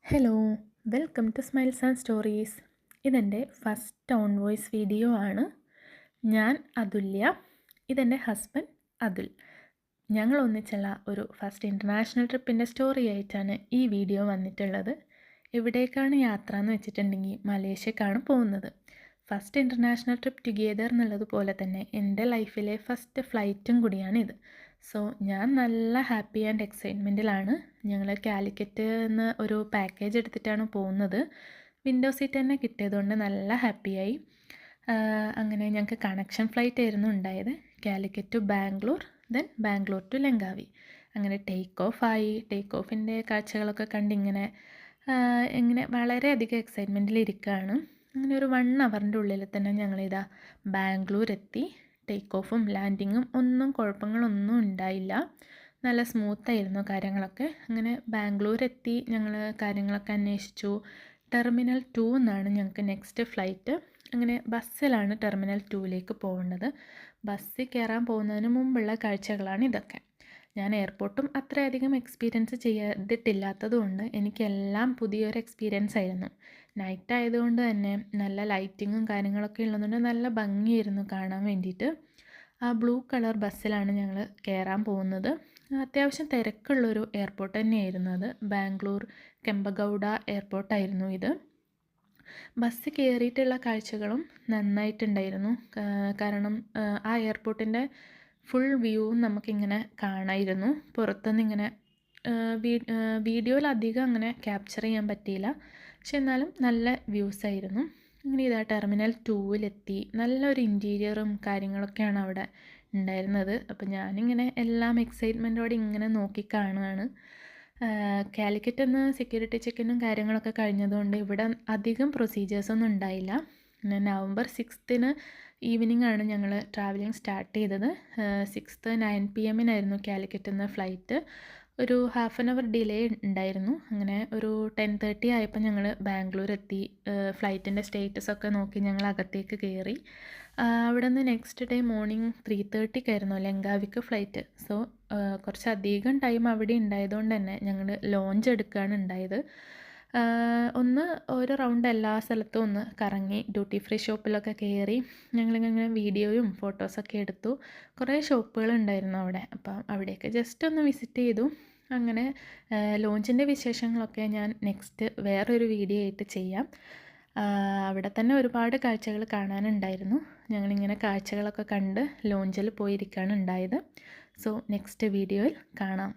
Hello, welcome to smiles and stories. ഇതെൻ്റെ first town voice video ആണ്. ഞാൻ അതുല്യ, ഇതെൻ്റെ ഹസ്ബൻഡ് അതുൽ. ഞങ്ങൾ ഒന്നിച്ചുള്ള ഒരു ഫസ്റ്റ് ഇൻ്റർനാഷണൽ ട്രിപ്പിൻ്റെ സ്റ്റോറി ആയിട്ടാണ് ഈ വീഡിയോ വന്നിട്ടുള്ളത്. എവിടേക്കാണ് യാത്ര എന്ന് വെച്ചിട്ടുണ്ടെങ്കിൽ മലേഷ്യക്കാണ് പോകുന്നത്. ഫസ്റ്റ് ഇൻ്റർനാഷണൽ ട്രിപ്പ് ടുഗെദർ എന്നുള്ളതുപോലെ തന്നെ എൻ്റെ ലൈഫിലെ ഫസ്റ്റ് ഫ്ലൈറ്റും കൂടിയാണിത്. സോ ഞാൻ നല്ല ഹാപ്പി ആൻഡ് എക്സൈറ്റ്മെൻറ്റിലാണ്. ഞങ്ങൾ കാലിക്കറ്റ് നിന്ന് ഒരു പാക്കേജ് എടുത്തിട്ടാണ് പോകുന്നത്. വിൻഡോ സീറ്റ് തന്നെ കിട്ടിയതുകൊണ്ട് നല്ല ഹാപ്പിയായി. അങ്ങനെ ഞങ്ങൾക്ക് കണക്ഷൻ ഫ്ലൈറ്റ് ആയിരുന്നു ഉണ്ടായത്. Calicut to Bangalore, then Bangalore to Langkawi. അങ്ങനെ ടേക്ക് ഓഫ് ആയി. ടേക്ക് ഓഫിൻ്റെ കാഴ്ചകളൊക്കെ കണ്ടിങ്ങനെ വളരെയധികം എക്സൈറ്റ്മെൻറ്റിലിരിക്കുകയാണ്. അങ്ങനെ ഒരു 1 അവറിൻ്റെ ഉള്ളിൽ തന്നെ ഞങ്ങളിതാ ബാംഗ്ലൂർ എത്തി. ടേക്ക് ഓഫും ലാൻഡിങ്ങും ഒന്നും കുഴപ്പങ്ങളൊന്നും ഉണ്ടായില്ല. നല്ല സ്മൂത്തായിരുന്നു കാര്യങ്ങളൊക്കെ. അങ്ങനെ ബാംഗ്ലൂർ എത്തി. ഞങ്ങൾ കാര്യങ്ങളൊക്കെ അന്വേഷിച്ചു. ടെർമിനൽ 2 എന്നാണ് ഞങ്ങൾക്ക് നെക്സ്റ്റ് ഫ്ലൈറ്റ്. അങ്ങനെ ബസ്സിലാണ് ടെർമിനൽ 2ലേക്ക് പോകേണ്ടത്. ബസ്സിൽ കയറാൻ പോകുന്നതിന് മുമ്പുള്ള കാഴ്ചകളാണ് ഇതൊക്കെ. ഞാൻ എയർപോർട്ടും അത്രയധികം എക്സ്പീരിയൻസ് ചെയ്തിട്ടില്ലാത്തതുകൊണ്ട് എനിക്കെല്ലാം പുതിയൊരു എക്സ്പീരിയൻസ് ആയിരുന്നു. നൈറ്റ് ആയതുകൊണ്ട് തന്നെ നല്ല ലൈറ്റിങ്ങും കാര്യങ്ങളൊക്കെ ഉള്ളതുകൊണ്ട് നല്ല ഭംഗിയായിരുന്നു കാണാൻ വേണ്ടിയിട്ട്. ആ ബ്ലൂ കളർ ബസ്സിലാണ് ഞങ്ങൾ കയറാൻ പോകുന്നത്. അത്യാവശ്യം തിരക്കുള്ളൊരു എയർപോർട്ട് തന്നെയായിരുന്നു അത്. ബാംഗ്ലൂർ കെമ്പഗൗഡ എയർപോർട്ടായിരുന്നു ഇത്. ബസ് കയറിയിട്ടുള്ള കാഴ്ചകളും നന്നായിട്ടുണ്ടായിരുന്നു. കാരണം ആ എയർപോർട്ടിൻ്റെ ഫുൾ വ്യൂവും നമുക്കിങ്ങനെ കാണാമായിരുന്നു. പുറത്തുനിന്നിങ്ങനെ വീഡിയോയിൽ അധികം അങ്ങനെ ക്യാപ്ചർ ചെയ്യാൻ പറ്റിയില്ല. പക്ഷെ എന്നാലും നല്ല വ്യൂസായിരുന്നു. അങ്ങനെ ഇതാ ടെർമിനൽ 2-ലെത്തി. നല്ലൊരു ഇൻറ്റീരിയറും കാര്യങ്ങളൊക്കെയാണ് അവിടെ ഉണ്ടായിരുന്നത്. അപ്പോൾ ഞാനിങ്ങനെ എല്ലാം എക്സൈറ്റ്മെൻറ്റോടെ ഇങ്ങനെ നോക്കി കാണുകയാണ്. കാലിക്കറ്റ് നിന്ന് സെക്യൂരിറ്റി ചെക്കിനും കാര്യങ്ങളൊക്കെ കഴിഞ്ഞതുകൊണ്ട് ഇവിടെ അധികം പ്രൊസീജിയേഴ്സൊന്നും ഉണ്ടായില്ല. പിന്നെ നവംബർ 6 ഈവനിങ് ആണ് ഞങ്ങൾ ട്രാവലിംഗ് സ്റ്റാർട്ട് ചെയ്തത്. 6 9 PM കാലിക്കറ്റിൽ നിന്ന് ഫ്ലൈറ്റ്. ഒരു ഹാഫ് ആൻ അവർ ഡിലേ ഉണ്ടായിരുന്നു. അങ്ങനെ ഒരു 10:30 ആയപ്പോൾ ഞങ്ങൾ ബാംഗ്ലൂർ എത്തി. ഫ്ലൈറ്റിൻ്റെ സ്റ്റേറ്റസൊക്കെ നോക്കി ഞങ്ങൾ അകത്തേക്ക് കയറി. അവിടെ നിന്ന് നെക്സ്റ്റ് ഡേ മോർണിംഗ് 3:30 ലങ്കാവിക്ക് ഫ്ലൈറ്റ്. സോ കുറച്ചധികം ടൈം അവിടെ ഉണ്ടായതുകൊണ്ട് തന്നെ ഞങ്ങൾ ലോഞ്ച് എടുക്കുകയാണ് ഉണ്ടായത്. ഒന്ന് ഒരു റൗണ്ട് എല്ലാ സ്ഥലത്തും ഒന്ന് കറങ്ങി ഡ്യൂട്ടി ഫ്രീ ഷോപ്പിലൊക്കെ കയറി ഞങ്ങളിങ്ങനെ വീഡിയോയും ഫോട്ടോസൊക്കെ എടുത്തു. കുറേ ഷോപ്പുകളുണ്ടായിരുന്നു അവിടെ. അപ്പം അവിടെയൊക്കെ ജസ്റ്റ് ഒന്ന് വിസിറ്റ് ചെയ്തു. അങ്ങനെ ലോഞ്ചിൻ്റെ വിശേഷങ്ങളൊക്കെ ഞാൻ നെക്സ്റ്റ് വേറൊരു വീഡിയോ ആയിട്ട് ചെയ്യാം. അവിടെ തന്നെ ഒരുപാട് കാഴ്ചകൾ കാണാനുണ്ടായിരുന്നു. ഞങ്ങളിങ്ങനെ കാഴ്ചകളൊക്കെ കണ്ട് ലോഞ്ചിൽ പോയിരിക്കുകയാണ് ഉണ്ടായത്. സോ നെക്സ്റ്റ് വീഡിയോയിൽ കാണാം.